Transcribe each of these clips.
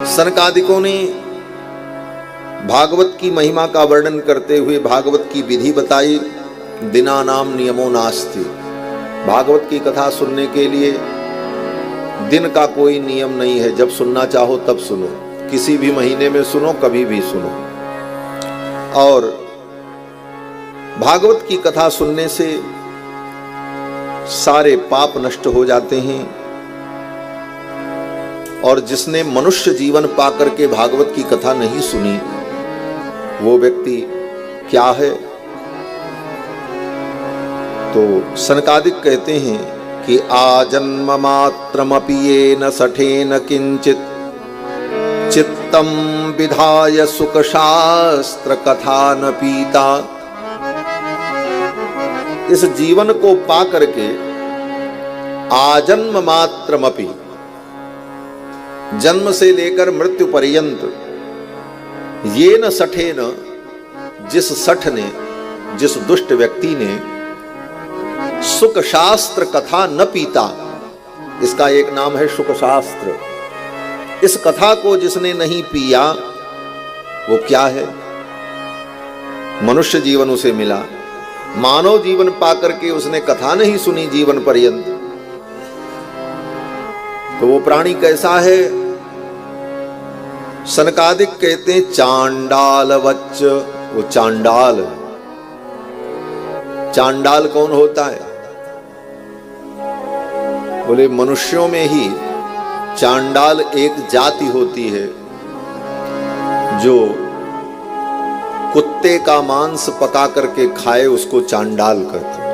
सनकादिकों ने भागवत की महिमा का वर्णन करते हुए भागवत की विधि बताई। दिना नाम नियमो नास्ति। भागवत की कथा सुनने के लिए दिन का कोई नियम नहीं है, जब सुनना चाहो तब सुनो, किसी भी महीने में सुनो, कभी भी सुनो। और भागवत की कथा सुनने से सारे पाप नष्ट हो जाते हैं। और जिसने मनुष्य जीवन पाकर के भागवत की कथा नहीं सुनी, वो व्यक्ति क्या है? तो सनकादिक कहते हैं कि आजन्म मात्रमपि येन सठेन किंचित चित्तम विधाय सुख शास्त्र कथा न पीता। इस जीवन को पा करके आजन्म मात्रमपि, जन्म से लेकर मृत्यु पर्यंत, ये न सठे न, जिस सठ ने, जिस दुष्ट व्यक्ति ने सुख शास्त्र कथा न पीता, इसका एक नाम है सुख शास्त्र, इस कथा को जिसने नहीं पिया, वो क्या है? मनुष्य जीवन उसे मिला, मानव जीवन पाकर के उसने कथा नहीं सुनी जीवन पर्यंत, तो वो प्राणी कैसा है? सनकादिक कहते हैं चांडाल वच्च, वो चांडाल है। चांडाल कौन होता है? बोले मनुष्यों में ही चांडाल एक जाति होती है जो कुत्ते का मांस पका करके खाए, उसको चांडाल कहते हैं।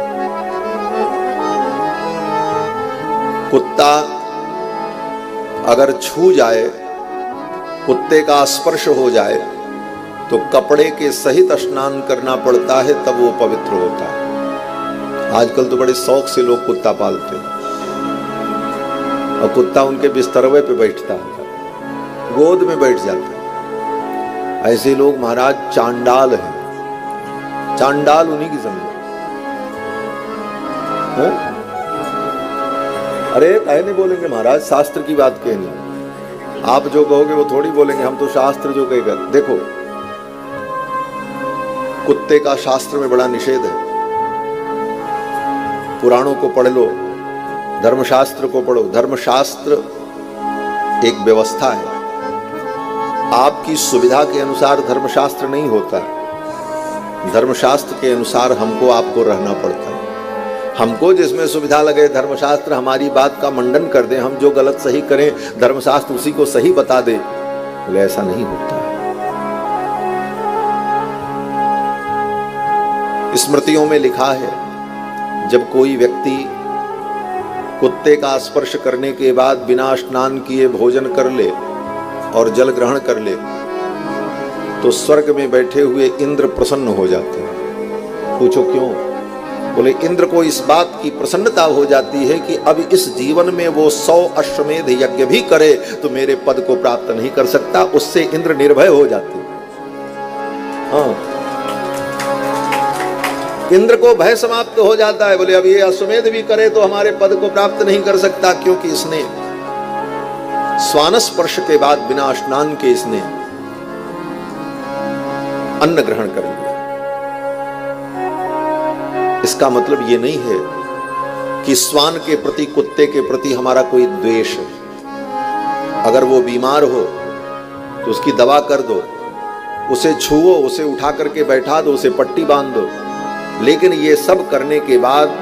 कुत्ता अगर छू जाए, कुत्ते का स्पर्श हो जाए, तो कपड़े के सहित स्नान करना पड़ता है, तब वो पवित्र होता है। आजकल तो बड़े शौक से लोग कुत्ता पालते हैं, और कुत्ता उनके बिस्तरवे पे बैठता है, गोद में बैठ जाता है। ऐसे लोग महाराज चांडाल हैं। चांडाल उन्हीं की समझो। अरे काहे नहीं बोलेंगे महाराज, शास्त्र की बात कहनी, आप जो कहोगे वो थोड़ी बोलेंगे, हम तो शास्त्र जो कहेगा। देखो, कुत्ते का शास्त्र में बड़ा निषेध है। पुराणों को पढ़ लो, धर्मशास्त्र को पढ़ो। धर्मशास्त्र एक व्यवस्था है, आपकी सुविधा के अनुसार धर्मशास्त्र नहीं होता। धर्मशास्त्र के अनुसार हमको आपको रहना पड़ता है। हमको जिसमें सुविधा लगे धर्मशास्त्र हमारी बात का मंडन कर दे, हम जो गलत सही करें धर्मशास्त्र उसी को सही बता दे, बोले ऐसा नहीं होता। स्मृतियों में लिखा है, जब कोई व्यक्ति कुत्ते का स्पर्श करने के बाद बिना स्नान किए भोजन कर ले और जल ग्रहण कर ले, तो स्वर्ग में बैठे हुए इंद्र प्रसन्न हो जाते हैं। पूछो क्यों? बोले इंद्र को इस बात की प्रसन्नता हो जाती है कि अब इस जीवन में वो 100 अश्वमेध यज्ञ भी करे तो मेरे पद को प्राप्त नहीं कर सकता। उससे इंद्र निर्भय हो जाते हैं। हाँ, इंद्र को भय समाप्त हो जाता है। बोले अब ये अश्वमेध भी करे तो हमारे पद को प्राप्त नहीं कर सकता, क्योंकि इसने स्वान स्पर्श के बाद बिना स्नान के इसने अन्न ग्रहण कर लिया। इसका मतलब ये नहीं है कि स्वान के प्रति, कुत्ते के प्रति हमारा कोई द्वेष है। अगर वो बीमार हो तो उसकी दवा कर दो, उसे छुओ, उसे उठा करके बैठा दो, उसे पट्टी बांध दो, लेकिन ये सब करने के बाद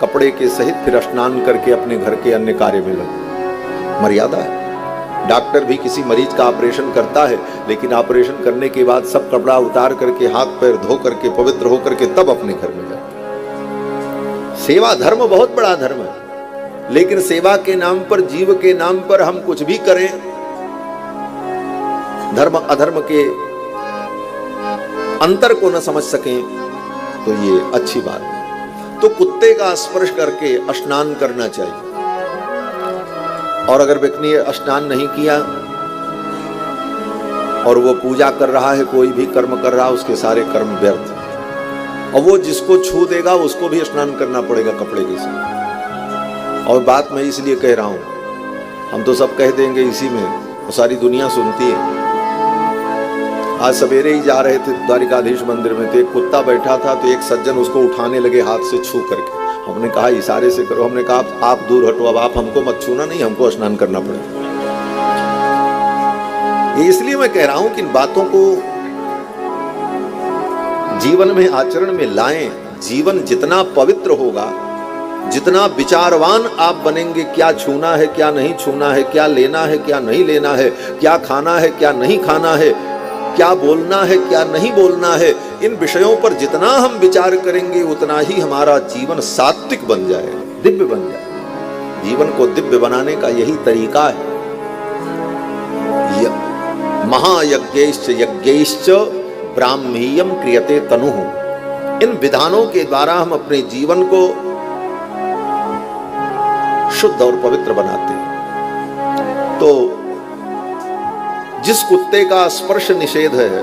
कपड़े के सहित फिर स्नान करके अपने घर के अन्य कार्य में लगो। मर्यादा है। डॉक्टर भी किसी मरीज का ऑपरेशन करता है, लेकिन ऑपरेशन करने के बाद सब कपड़ा उतार करके हाथ पैर धो करके पवित्र होकर के तब अपने घर में जाता है। सेवा धर्म बहुत बड़ा धर्म है, लेकिन सेवा के नाम पर, जीव के नाम पर हम कुछ भी करें, धर्म अधर्म के अंतर को न समझ सकें, तो ये अच्छी बात है। तो कुत्ते का स्पर्श करके स्नान करना चाहिए। और अगर व्यक्ति ने स्नान नहीं किया और वो पूजा कर रहा है, कोई भी कर्म कर रहा है, उसके सारे कर्म व्यर्थ। और वो जिसको छू देगा उसको भी स्नान करना पड़ेगा कपड़े के साथ। और बात मैं इसलिए कह रहा हूं, हम तो सब कह देंगे इसी में, वो सारी दुनिया सुनती है। आज सवेरे ही जा रहे थे द्वारिकाधीश मंदिर में, तो एक कुत्ता बैठा था, तो एक सज्जन उसको उठाने लगे हाथ से छू करके। हमने कहा इशारे से करो, हमने कहा आप दूर हटो, अब आप हमको मत छूना, नहीं हमको स्नान करना पड़ेगा। इसलिए मैं कह रहा हूं कि इन बातों को जीवन में आचरण में लाएं। जीवन जितना पवित्र होगा, जितना विचारवान आप बनेंगे, क्या छूना है क्या नहीं छूना है, क्या लेना है क्या नहीं लेना है, क्या खाना है क्या नहीं खाना है, क्या बोलना है क्या नहीं बोलना है, इन विषयों पर जितना हम विचार करेंगे उतना ही हमारा जीवन सात्विक बन जाएगा, दिव्य बन जाएगा। जीवन को दिव्य बनाने का यही तरीका है। महायज्ञैश्च यज्ञैश्च ब्राह्मीयम क्रियते तनुः। इन विधानों के द्वारा हम अपने जीवन को शुद्ध और पवित्र बनाते हैं। तो जिस कुत्ते का स्पर्श निषेध है,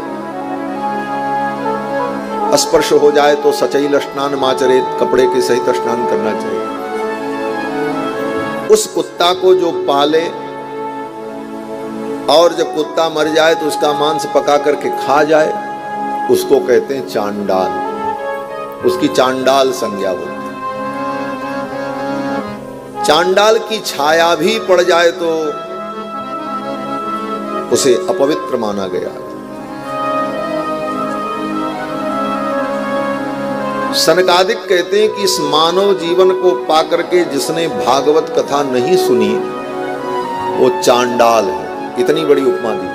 स्पर्श हो जाए तो सचैल स्नान माचरेत, कपड़े के सहित स्नान करना चाहिए। उस कुत्ता को जो पाले और जब कुत्ता मर जाए तो उसका मांस पका करके खा जाए, उसको कहते हैं चांडाल। उसकी चांडाल संज्ञा होती है। चांडाल की छाया भी पड़ जाए तो उसे अपवित्र माना गया। सनकादिक कहते हैं कि इस मानव जीवन को पाकर के जिसने भागवत कथा नहीं सुनी वो चांडाल है। इतनी बड़ी उपमा दी।